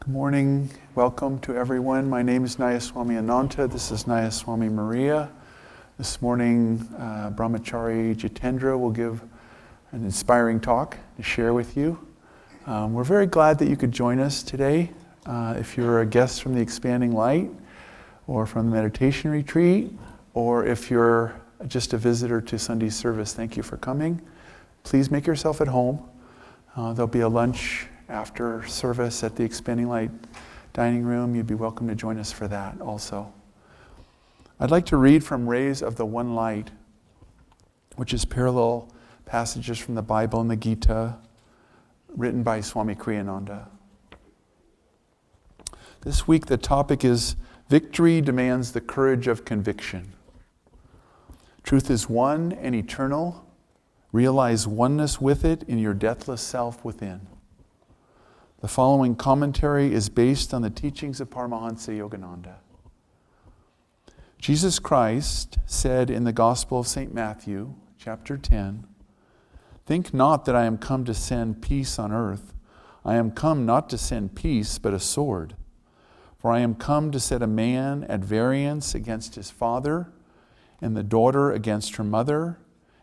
Morning. Welcome to everyone. My name is Nayaswami Ananta. This is Nayaswami Maria. This morning, Brahmachari Jitendra will give an inspiring talk to share with you. We're very glad that you could join us today. If you're a guest from the Expanding Light, or from the meditation retreat, or if you're just a visitor to Sunday's service, thank you for coming. Please make yourself at home. There'll be a lunch after service at the Expanding Light dining room. You'd be welcome to join us for that also. I'd like to read from Rays of the One Light, which is parallel passages from the Bible and the Gita, written by Swami Kriyananda. This week the topic is Victory Demands the Courage of Conviction. Truth is one and eternal. Realize oneness with it in your deathless self within. The following commentary is based on the teachings of Paramahansa Yogananda. Jesus Christ said in the Gospel of St. Matthew, chapter 10, "Think not that I am come to send peace on earth. I am come not to send peace, but a sword. For I am come to set a man at variance against his father, and the daughter against her mother,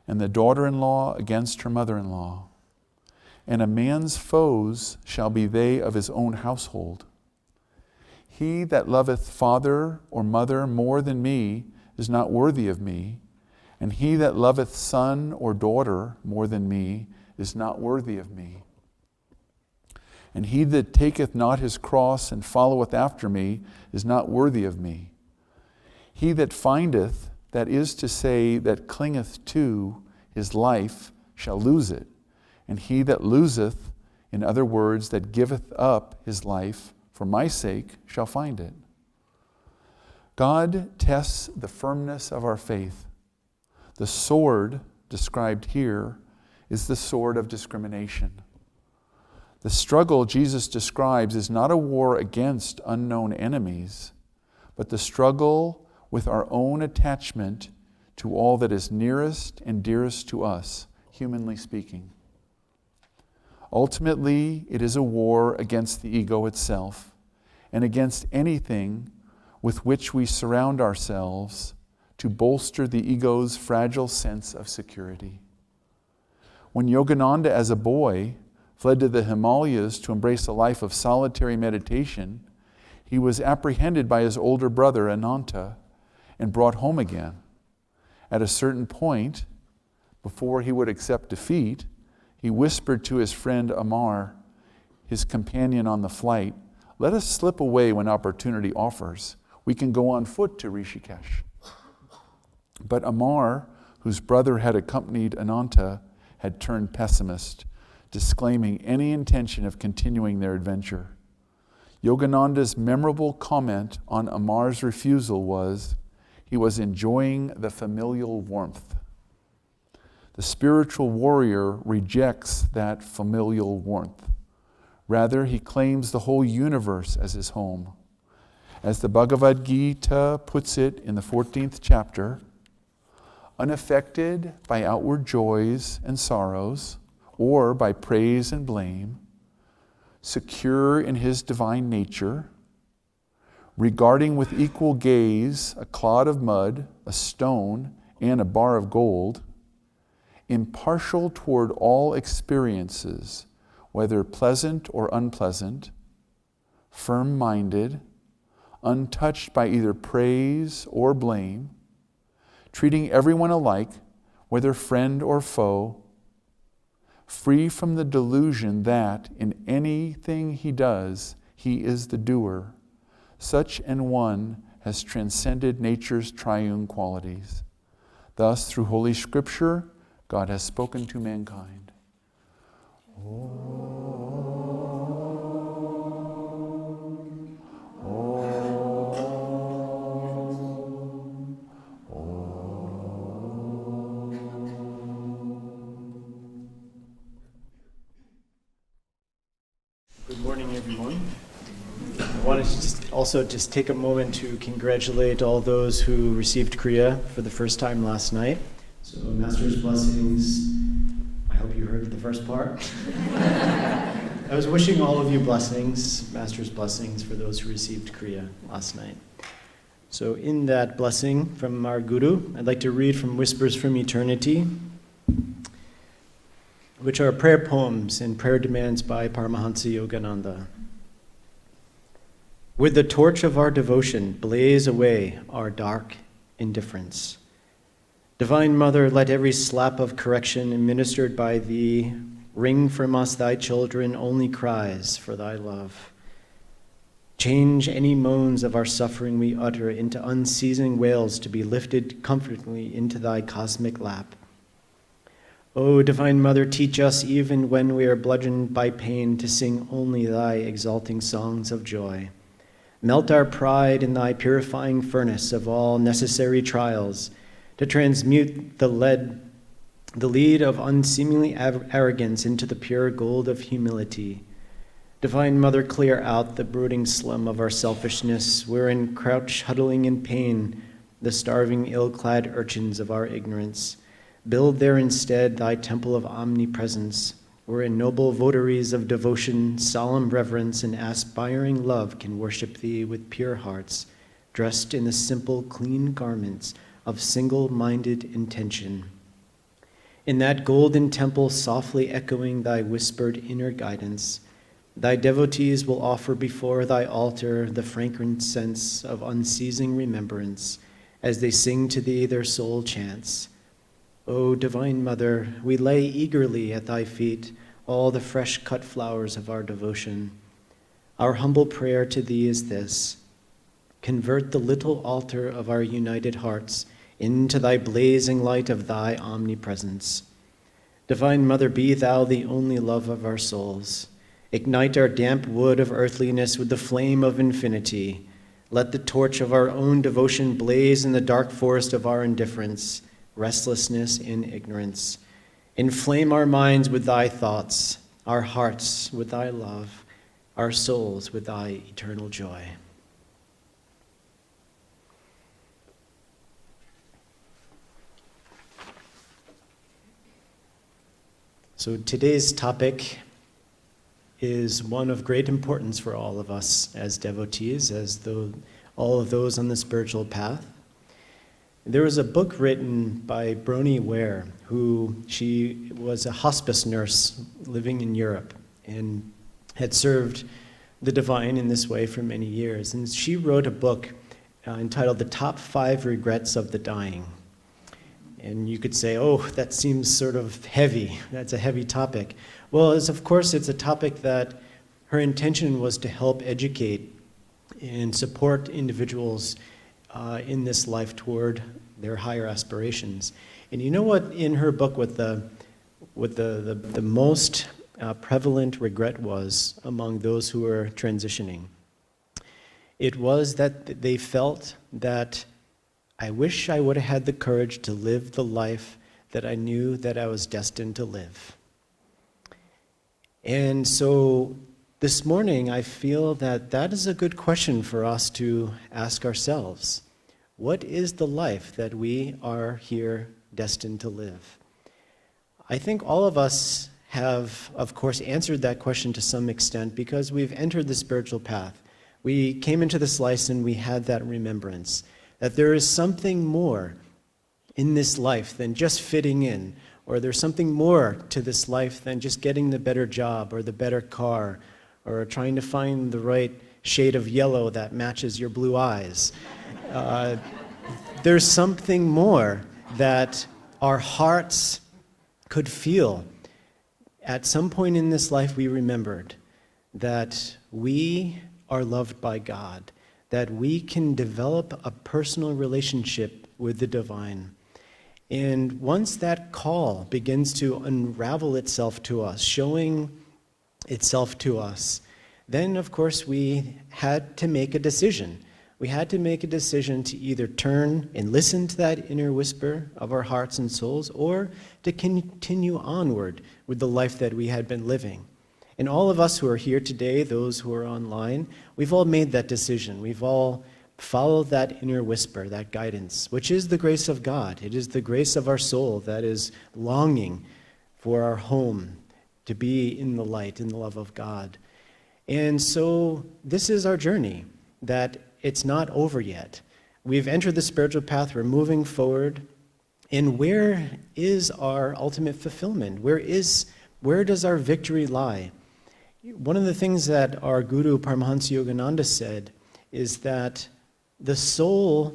and the daughter-in-law against her mother-in-law. And a man's foes shall be they of his own household. He that loveth father or mother more than me is not worthy of me, and he that loveth son or daughter more than me is not worthy of me. And he that taketh not his cross and followeth after me is not worthy of me. He that findeth, that is to say, that clingeth to his life, shall lose it. And he that loseth, in other words, that giveth up his life for my sake, shall find it." God tests the firmness of our faith. The sword described here is the sword of discrimination. The struggle Jesus describes is not a war against unknown enemies, but the struggle with our own attachment to all that is nearest and dearest to us, humanly speaking. Ultimately, it is a war against the ego itself and against anything with which we surround ourselves to bolster the ego's fragile sense of security. When Yogananda, as a boy, fled to the Himalayas to embrace a life of solitary meditation, he was apprehended by his older brother, Ananta, and brought home again. At a certain point, before he would accept defeat, he whispered to his friend Amar, his companion on the flight, "Let us slip away when opportunity offers. We can go on foot to Rishikesh." But Amar, whose brother had accompanied Ananta, had turned pessimist, disclaiming any intention of continuing their adventure. Yogananda's memorable comment on Amar's refusal was, he was enjoying the familial warmth. The spiritual warrior rejects that familial warmth. Rather, he claims the whole universe as his home. As the Bhagavad Gita puts it in the 14th chapter, unaffected by outward joys and sorrows, or by praise and blame, secure in his divine nature, regarding with equal gaze a clod of mud, a stone, and a bar of gold, impartial toward all experiences, whether pleasant or unpleasant, firm-minded, untouched by either praise or blame, treating everyone alike, whether friend or foe, free from the delusion that in anything he does, he is the doer. Such an one has transcended nature's triune qualities. Thus, through Holy Scripture, God has spoken to mankind. Good morning, everyone. I wanted to also take a moment to congratulate all those who received Kriya for the first time last night. So, Master's blessings. I hope you heard the first part. I was wishing all of you blessings, Master's blessings, for those who received Kriya last night. So, in that blessing from our Guru, I'd like to read from Whispers from Eternity, which are prayer poems and prayer demands by Paramahansa Yogananda. With the torch of our devotion, blaze away our dark indifference. Divine Mother, let every slap of correction administered by Thee wring from us, Thy children, only cries for Thy love. Change any moans of our suffering we utter into unceasing wails to be lifted comfortably into Thy cosmic lap. O Divine Mother, teach us, even when we are bludgeoned by pain, to sing only Thy exalting songs of joy. Melt our pride in Thy purifying furnace of all necessary trials, to transmute the lead of unseemly arrogance into the pure gold of humility. Divine Mother, clear out the brooding slum of our selfishness, wherein crouch huddling in pain the starving, ill-clad urchins of our ignorance. Build there instead Thy temple of omnipresence, wherein noble votaries of devotion, solemn reverence, and aspiring love can worship Thee with pure hearts, dressed in the simple, clean garments of single-minded intention. In that golden temple, softly echoing Thy whispered inner guidance, Thy devotees will offer before Thy altar the fragrant sense of unceasing remembrance as they sing to Thee their soul chants. O Divine Mother, we lay eagerly at Thy feet all the fresh cut flowers of our devotion. Our humble prayer to Thee is this: convert the little altar of our united hearts into Thy blazing light of Thy omnipresence. Divine Mother, be Thou the only love of our souls. Ignite our damp wood of earthliness with the flame of infinity. Let the torch of our own devotion blaze in the dark forest of our indifference, restlessness, and ignorance. Inflame our minds with Thy thoughts, our hearts with Thy love, our souls with Thy eternal joy. So today's topic is one of great importance for all of us as devotees, all of those on the spiritual path. There was a book written by Bronnie Ware, she was a hospice nurse living in Europe and had served the divine in this way for many years. And she wrote a book entitled The Top 5 Regrets of the Dying. And you could say, oh, that seems sort of heavy. That's a heavy topic. Well, of course, it's a topic that her intention was to help educate and support individuals in this life toward their higher aspirations. And you know what in her book what the most prevalent regret was among those who were transitioning? It was that they felt that I wish I would have had the courage to live the life that I knew that I was destined to live. And so this morning I feel that is a good question for us to ask ourselves. What is the life that we are here destined to live? I think all of us have, of course, answered that question to some extent because we've entered the spiritual path. We came into this life and we had that remembrance that there is something more in this life than just fitting in, or there's something more to this life than just getting the better job or the better car or trying to find the right shade of yellow that matches your blue eyes. there's something more that our hearts could feel. At some point in this life, we remembered that we are loved by God, that we can develop a personal relationship with the divine. And once that call begins to unravel itself to us, showing itself to us, then, of course, we had to make a decision. We had to make a decision to either turn and listen to that inner whisper of our hearts and souls, or to continue onward with the life that we had been living. And all of us who are here today, those who are online, we've all made that decision. We've all followed that inner whisper, that guidance, which is the grace of God. It is the grace of our soul that is longing for our home, to be in the light, in the love of God. And so this is our journey, that it's not over yet. We've entered the spiritual path, we're moving forward. And where is our ultimate fulfillment? Where does our victory lie? One of the things that our Guru Paramahansa Yogananda said is that the soul's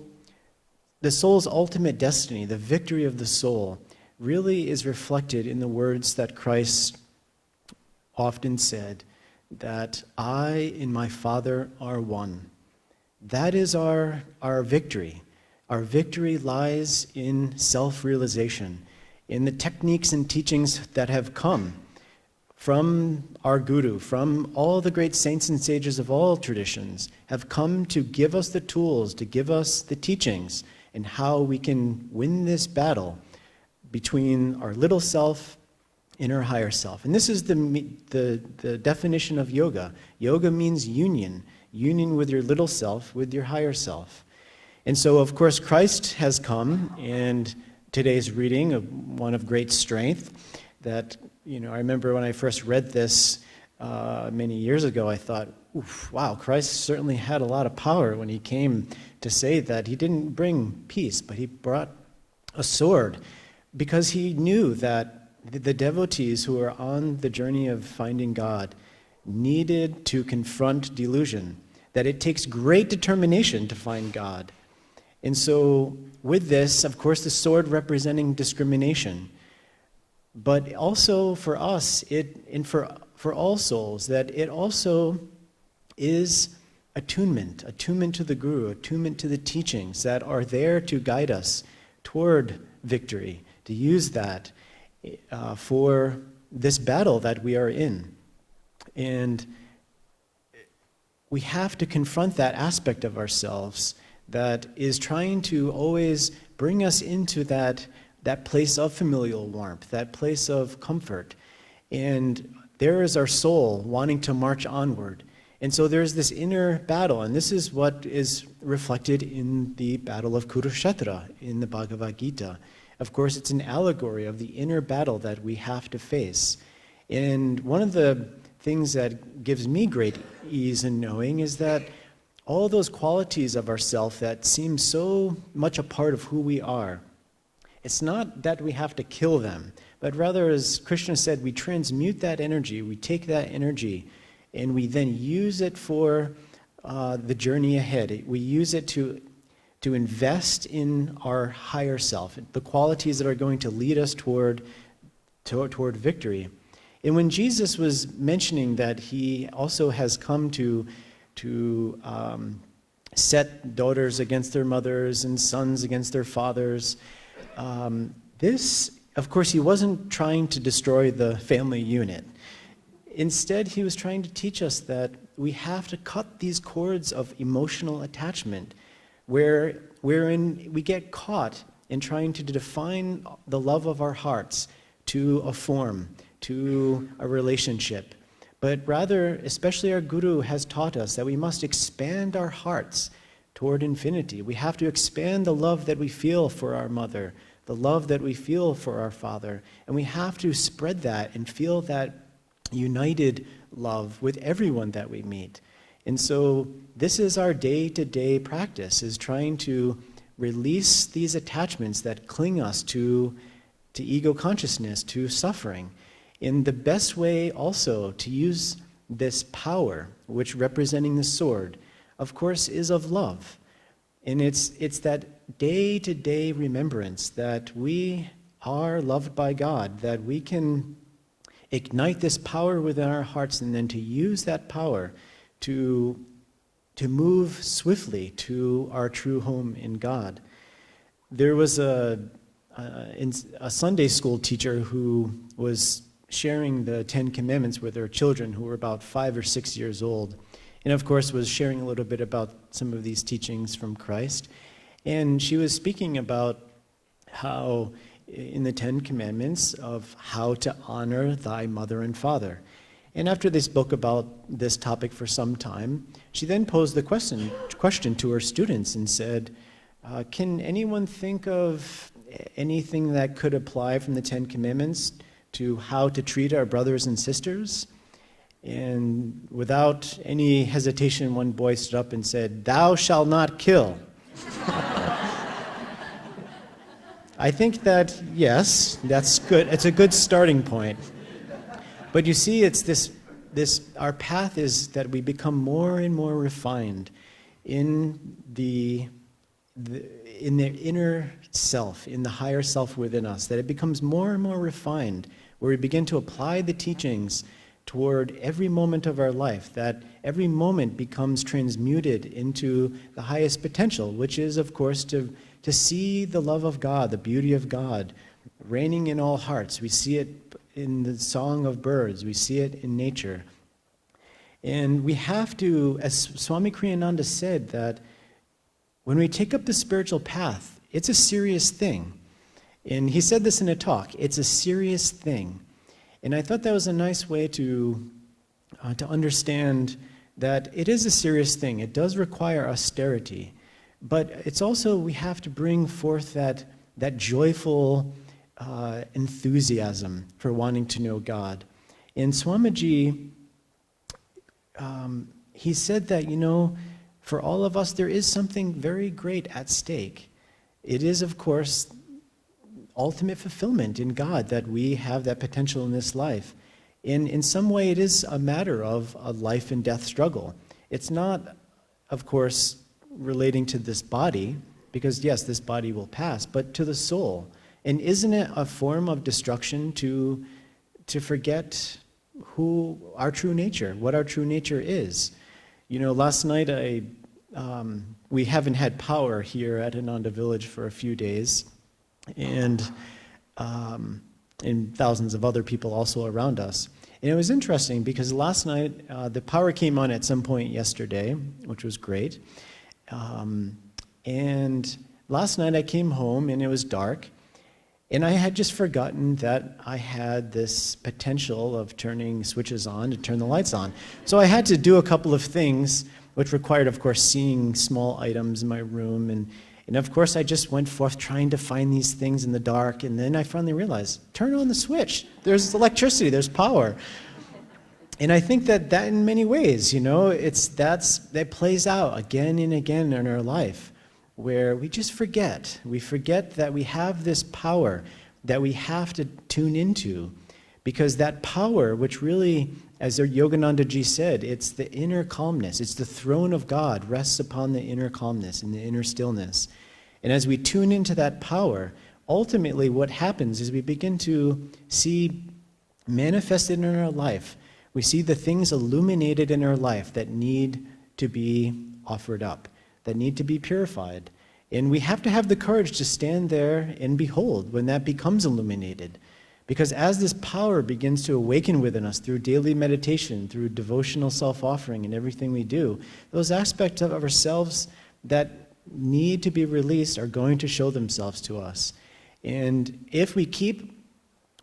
ultimate destiny, the victory of the soul, really is reflected in the words that Christ often said, that I and my Father are one. That is our victory. Our victory lies in self-realization, in the techniques and teachings that have come from our Guru, from all the great saints and sages of all traditions, have come to give us the tools, to give us the teachings, and how we can win this battle between our little self and our higher self. And this is the definition of yoga. Yoga means union with your little self, with your higher self. And so, of course, Christ has come, and today's reading, one of great strength, that, I remember when I first read this many years ago, I thought, wow, Christ certainly had a lot of power when he came to say that he didn't bring peace, but he brought a sword, because he knew that the devotees who are on the journey of finding God needed to confront delusion, that it takes great determination to find God. And so with this, of course, the sword representing discrimination, but also for us, and for all souls, that it also is attunement to the Guru, attunement to the teachings that are there to guide us toward victory, to use that for this battle that we are in. And we have to confront that aspect of ourselves that is trying to always bring us into that place of familial warmth, that place of comfort. And there is our soul wanting to march onward. And so there's this inner battle, and this is what is reflected in the battle of Kurukshetra in the Bhagavad Gita. Of course, it's an allegory of the inner battle that we have to face. And one of the things that gives me great ease in knowing is that all those qualities of ourself that seem so much a part of who we are, it's not that we have to kill them, but rather, as Krishna said, we transmute that energy, we take that energy, and we then use it for the journey ahead. We use it to invest in our higher self, the qualities that are going to lead us toward victory. And when Jesus was mentioning that he also has come to set daughters against their mothers and sons against their fathers, this, of course, he wasn't trying to destroy the family unit. Instead, he was trying to teach us that we have to cut these cords of emotional attachment wherein we get caught in trying to define the love of our hearts to a form, to a relationship. But rather, especially our Guru has taught us that we must expand our hearts toward infinity. We have to expand the love that we feel for our mother, the love that we feel for our father, and we have to spread that and feel that united love with everyone that we meet. And so this is our day-to-day practice, is trying to release these attachments that cling us to ego consciousness, to suffering. In the best way also to use this power, which representing the sword, of course, is of love. And it's that day-to-day remembrance that we are loved by God, that we can ignite this power within our hearts and then to use that power to move swiftly to our true home in God. There was a Sunday school teacher who was sharing the 10 Commandments with her children who were about 5 or 6 years old. And of course was sharing a little bit about some of these teachings from Christ. And she was speaking about how in the 10 Commandments of how to honor thy mother and father. And after they spoke about this topic for some time, she then posed the question to her students and said, can anyone think of anything that could apply from the 10 Commandments to how to treat our brothers and sisters? And without any hesitation, one boy stood up and said, "Thou shalt not kill." I think that, yes, that's good. It's a good starting point. But you see, it's this our path is that we become more and more refined in the inner self, in the higher self within us, that it becomes more and more refined, where we begin to apply the teachings toward every moment of our life, that every moment becomes transmuted into the highest potential, which is, of course, to see the love of God, the beauty of God, reigning in all hearts. We see it in the song of birds. We see it in nature. And we have to, as Swami Kriyananda said, that when we take up the spiritual path, it's a serious thing. And he said this in a talk, it's a serious thing. And I thought that was a nice way to understand that it is a serious thing. It does require austerity. But it's also, we have to bring forth that joyful enthusiasm for wanting to know God. And Swamiji, he said that, for all of us, there is something very great at stake. It is, of course, ultimate fulfillment in God, that we have that potential in this life. In some way, it is a matter of a life and death struggle. It's not, of course, relating to this body, because yes, this body will pass, but to the soul. And isn't it a form of destruction to forget who our true nature, what our true nature is? Last night we haven't had power here at Ananda Village for a few days, and thousands of other people also around us. And it was interesting because last night the power came on at some point yesterday, which was great. And last night I came home and it was dark, and I had just forgotten that I had this potential of turning switches on to turn the lights on. So I had to do a couple of things, which required, of course, seeing small items in my room. And of course, I just went forth trying to find these things in the dark. And then I finally realized, turn on the switch. There's electricity, there's power. And I think that in many ways, that plays out again and again in our life, where we just forget. We forget that we have this power that we have to tune into, because that power, which really, as Yogananda Ji said, it's the inner calmness. It's the throne of God rests upon the inner calmness and the inner stillness. And as we tune into that power, ultimately what happens is we begin to see manifested in our life. We see the things illuminated in our life that need to be offered up, that need to be purified. And we have to have the courage to stand there and behold when that becomes illuminated. Because as this power begins to awaken within us through daily meditation, through devotional self-offering and everything we do, those aspects of ourselves that need to be released are going to show themselves to us. And if we keep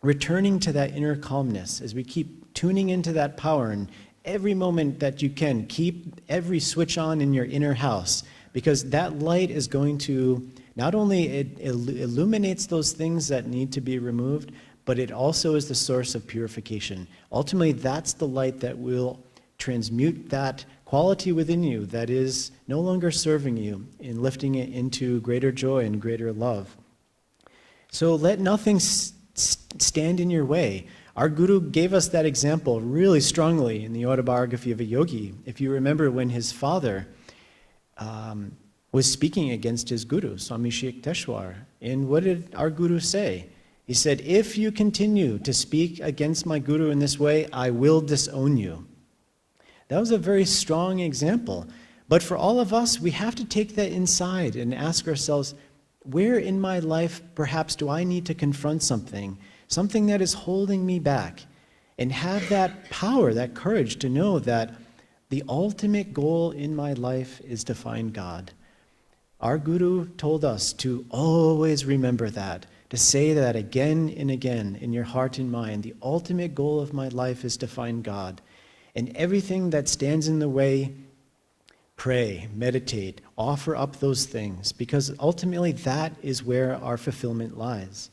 returning to that inner calmness, as we keep tuning into that power, and every moment that you can, keep every switch on in your inner house, because that light is going to, not only it illuminates those things that need to be removed, but it also is the source of purification. Ultimately, that's the light that will transmute that quality within you that is no longer serving you, in lifting it into greater joy and greater love. So let nothing stand in your way. Our Guru gave us that example really strongly in the autobiography of a yogi. If you remember when his father was speaking against his guru, Swami Shikteshwar. And what did our guru say? He said, if you continue to speak against my guru in this way, I will disown you. That was a very strong example. But for all of us, we have to take that inside and ask ourselves, where in my life perhaps do I need to confront something that is holding me back? And have that power, that courage to know that the ultimate goal in my life is to find God. Our guru told us to always remember that, to say that again and again in your heart and mind. The ultimate goal of my life is to find God. And everything that stands in the way, pray, meditate, offer up those things, because ultimately that is where our fulfillment lies.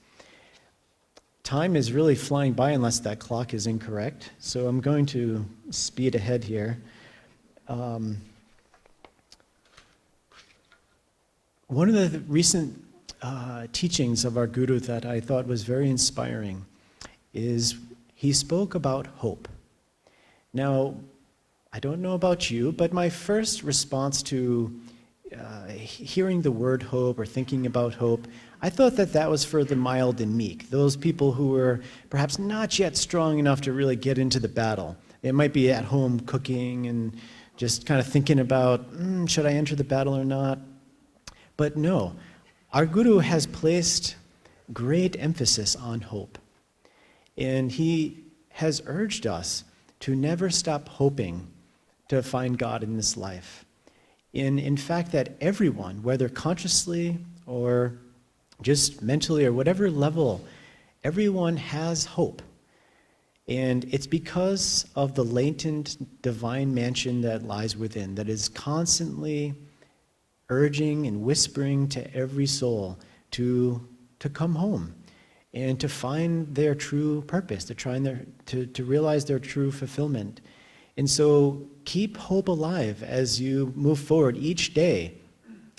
Time is really flying by unless that clock is incorrect, so I'm going to speed ahead here. One of the recent teachings of our guru that I thought was very inspiring is he spoke about hope. Now, I don't know about you, but my first response to hearing the word hope or thinking about hope, I thought that was for the mild and meek, those people who were perhaps not yet strong enough to really get into the battle. They might be at home cooking and just kind of thinking about, should I enter the battle or not? But no, our guru has placed great emphasis on hope. And he has urged us to never stop hoping to find God in this life. In fact, that everyone, whether consciously or just mentally or whatever level, everyone has hope. And it's because of the latent divine mansion that lies within, that is constantly urging and whispering to every soul to come home and to find their true purpose, to realize their true fulfillment. And so keep hope alive as you move forward each day.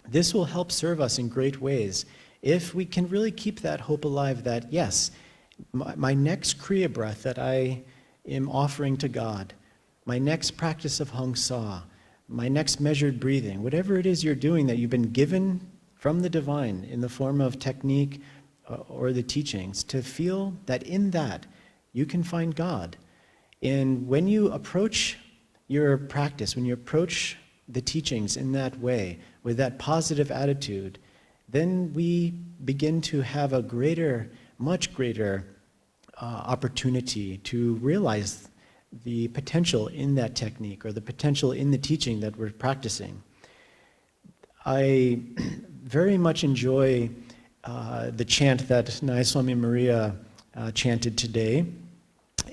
This will help serve us in great ways if we can really keep that hope alive that, yes, my next Kriya breath that I am offering to God, my next practice of Hong Sa, my next measured breathing, whatever it is you're doing that you've been given from the divine in the form of technique or the teachings, to feel that in that you can find God. And when you approach your practice, when you approach the teachings in that way, with that positive attitude, then we begin to have a greater, much greater opportunity to realize the potential in that technique or the potential in the teaching that we're practicing. I very much enjoy the chant that Nayaswami Maria chanted today.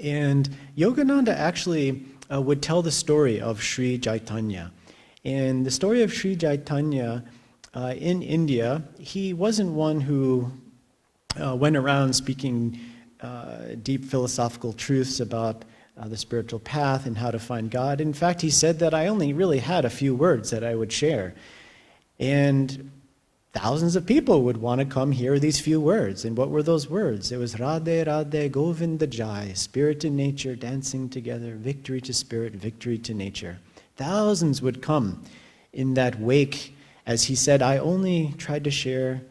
And Yogananda actually would tell the story of Sri Chaitanya. And the story of Sri Chaitanya in India, he wasn't one who went around speaking deep philosophical truths about the spiritual path and how to find God. In fact, he said that I only really had a few words that I would share. And thousands of people would want to come hear these few words. And what were those words? It was Radhe Radhe Govinda Jai, spirit and nature dancing together, victory to spirit, victory to nature. Thousands would come in that wake as he said, I only tried to share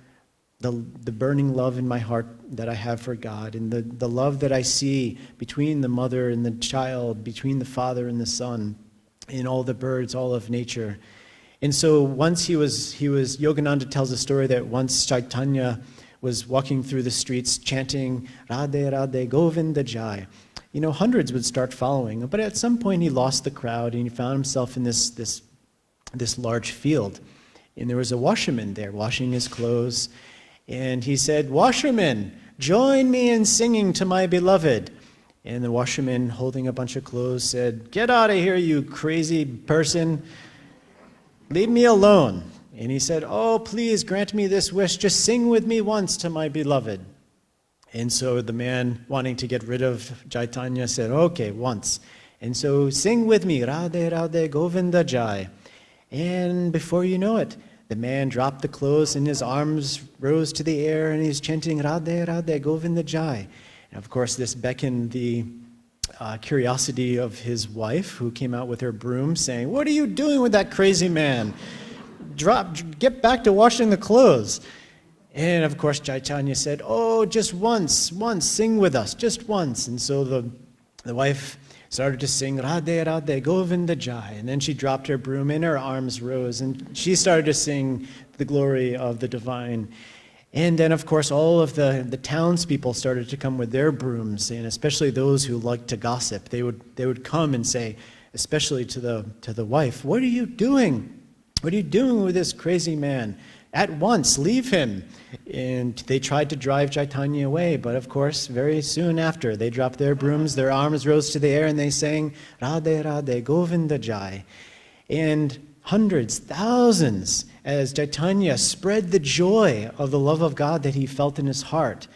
the burning love in my heart that I have for God, and the love that I see between the mother and the child, between the father and the son, in all the birds, all of nature. And so once Yogananda tells a story that once Chaitanya was walking through the streets chanting Radhe Radhe Govinda Jai, hundreds would start following. But at some point he lost the crowd and he found himself in this large field. And there was a washerman there washing his clothes. And he said, "Washerman, join me in singing to my beloved." And the washerman, holding a bunch of clothes, said, "Get out of here, you crazy person. Leave me alone." And he said, "Oh, please grant me this wish. Just sing with me once to my beloved." And so the man, wanting to get rid of Chaitanya, said, "Okay, once." And so sing with me, Radhe Radhe Govinda Jai. And before you know it, the man dropped the clothes and his arms rose to the air and he's chanting Radhe Radhe Govinda Jai. And of course this beckoned the curiosity of his wife, who came out with her broom saying, "What are you doing with that crazy man? get back to washing the clothes. And of course, Chaitanya said, oh, just once, sing with us, just once. And so the wife started to sing, Radhe Radhe Govinda Jai. And then she dropped her broom and her arms rose, and she started to sing the glory of the divine. And then, of course, all of the townspeople started to come with their brooms, and especially those who liked to gossip. They would come and say, especially to the wife, what are you doing? What are you doing with this crazy man? At once, leave him. And they tried to drive Chaitanya away, but of course, very soon after, they dropped their brooms, their arms rose to the air, and they sang, Radhe Radhe Govinda Jai. And hundreds, thousands, as Chaitanya spread the joy of the love of God that he felt in his heart.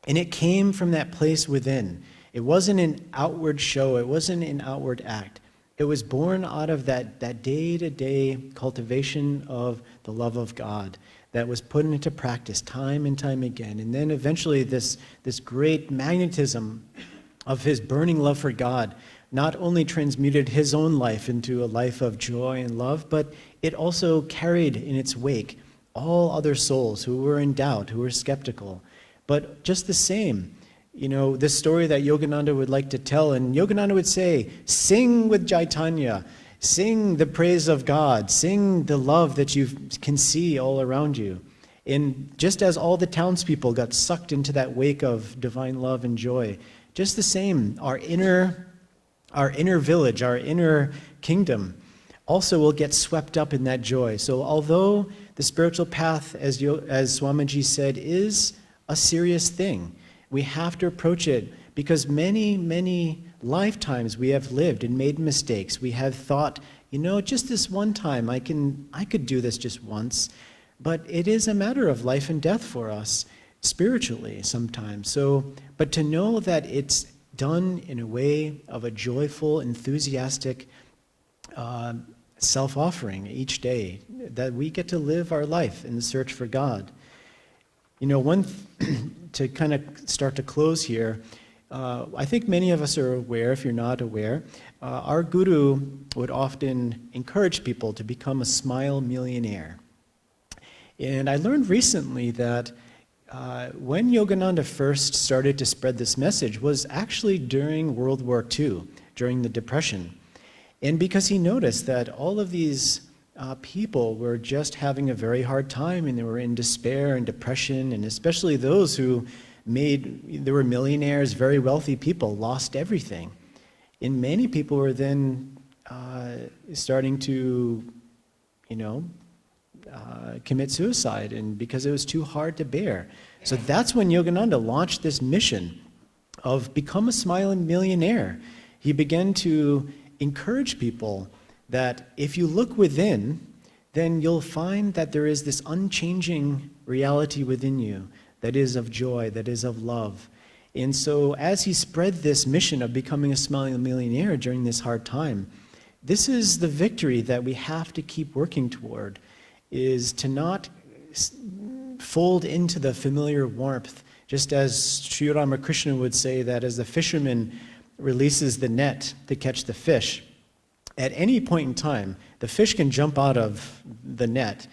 And it came from that place within. It wasn't an outward show. It wasn't an outward act. It was born out of that day-to-day cultivation of the love of God that was put into practice time and time again. And then eventually this great magnetism of his burning love for God not only transmuted his own life into a life of joy and love, but it also carried in its wake all other souls who were in doubt, who were skeptical. But just the same, this story that Yogananda would like to tell, and Yogananda would say, sing with Chaitanya, sing the praise of God, sing the love that you can see all around you. And just as all the townspeople got sucked into that wake of divine love and joy, just the same, our inner village, our inner kingdom, also will get swept up in that joy. So although the spiritual path, as Swamiji said, is a serious thing, we have to approach it because many, many lifetimes we have lived and made mistakes. We have thought, just this one time, I could do this just once. But it is a matter of life and death for us spiritually sometimes. But to know that it's done in a way of a joyful, enthusiastic self-offering each day, that we get to live our life in the search for God. To kind of start to close here, I think many of us are aware, if you're not aware, our guru would often encourage people to become a smile millionaire. And I learned recently that when Yogananda first started to spread this message was actually during World War II, during the Depression. And because he noticed that all of these people were just having a very hard time, and they were in despair and depression, and especially those who they were millionaires, very wealthy people, lost everything. And many people were then starting to, commit suicide, and because it was too hard to bear. So that's when Yogananda launched this mission of become a smiling millionaire. He began to encourage people that if you look within, then you'll find that there is this unchanging reality within you that is of joy, that is of love. And so as he spread this mission of becoming a smiling millionaire during this hard time, this is the victory that we have to keep working toward, is to not fold into the familiar warmth, just as Sri Ramakrishna would say that as the fisherman releases the net to catch the fish, at any point in time, the fish can jump out of the net,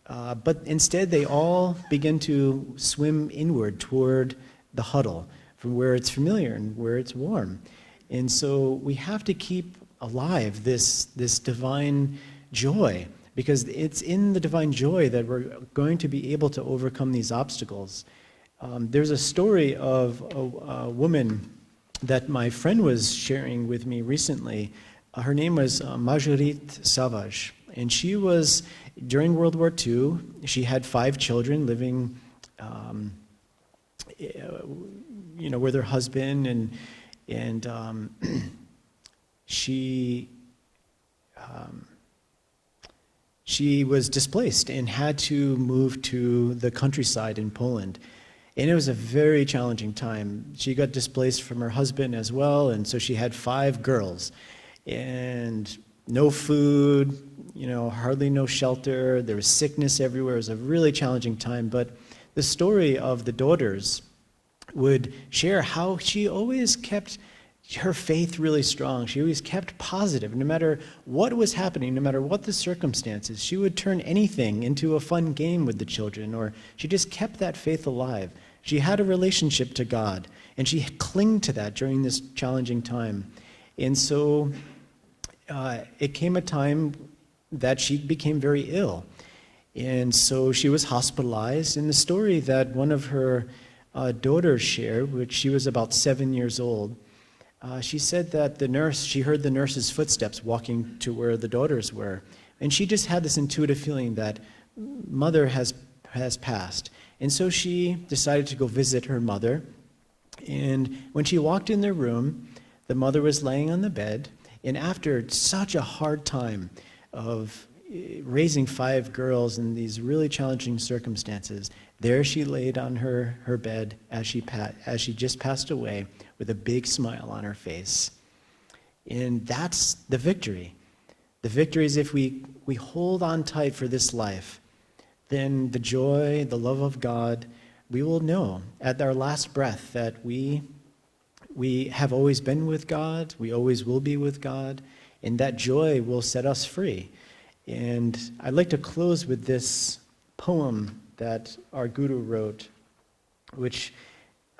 but instead they all begin to swim inward toward the huddle, from where it's familiar and where it's warm. And so we have to keep alive this divine joy, because it's in the divine joy that we're going to be able to overcome these obstacles. There's a story of a woman that my friend was sharing with me recently. Her name was Maserati Savage, and she was, during World War II, she had 5 children living with her husband, and she was displaced and had to move to the countryside in Poland. And it was a very challenging time. She got displaced from her husband as well, and so she had 5 girls. And no food, hardly no shelter. There was sickness everywhere. It was a really challenging time. But the story of the daughters would share how she always kept her faith really strong. She always kept positive. No matter what was happening, no matter what the circumstances, she would turn anything into a fun game with the children, or she just kept that faith alive. She had a relationship to God, and she clung to that during this challenging time. And so it came a time that she became very ill. And so she was hospitalized. And the story that one of her daughters shared, which she was about 7 years old, she said that she heard the nurse's footsteps walking to where the daughters were. And she just had this intuitive feeling that mother has passed. And so she decided to go visit her mother. And when she walked in their room, the mother was laying on the bed. And after such a hard time of raising 5 girls in these really challenging circumstances, there she laid on her bed as she just passed away with a big smile on her face. And that's the victory. The victory is if we hold on tight for this life, then the joy, the love of God, we will know at our last breath that we have always been with God, we always will be with God, and that joy will set us free. And I'd like to close with this poem that our Guru wrote, which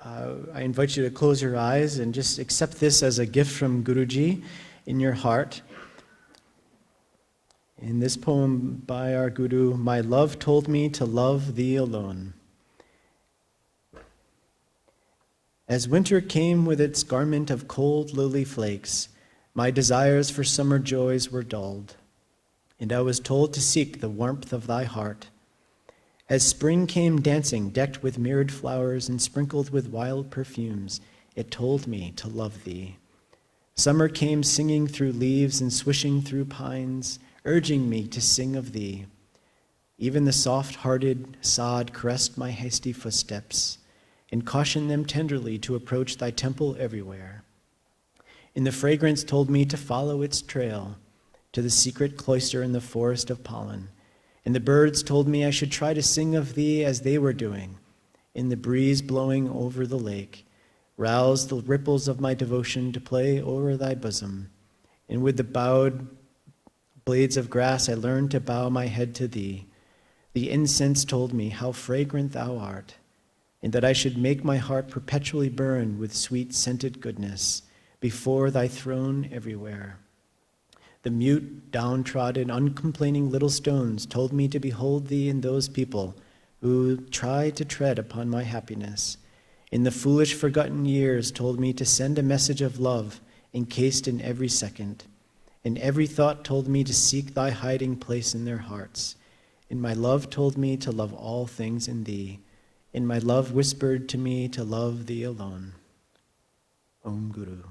I invite you to close your eyes and just accept this as a gift from Guruji in your heart. In this poem by our Guru, "My love told me to love thee alone. As winter came with its garment of cold lily flakes, my desires for summer joys were dulled, and I was told to seek the warmth of thy heart. As spring came dancing, decked with mirrored flowers and sprinkled with wild perfumes, it told me to love thee. Summer came singing through leaves and swishing through pines, urging me to sing of thee. Even the soft-hearted sod caressed my hasty footsteps and cautioned them tenderly to approach thy temple everywhere. And the fragrance told me to follow its trail to the secret cloister in the forest of pollen. And the birds told me I should try to sing of thee as they were doing. In the breeze blowing over the lake, rouse the ripples of my devotion to play over thy bosom. And with the bowed blades of grass I learned to bow my head to thee. The incense told me how fragrant thou art, and that I should make my heart perpetually burn with sweet scented goodness before thy throne everywhere. The mute, downtrodden, uncomplaining little stones told me to behold thee in those people who try to tread upon my happiness. In the foolish forgotten years told me to send a message of love encased in every second. And every thought told me to seek thy hiding place in their hearts. And my love told me to love all things in thee. And my love whispered to me to love thee alone. Om Guru.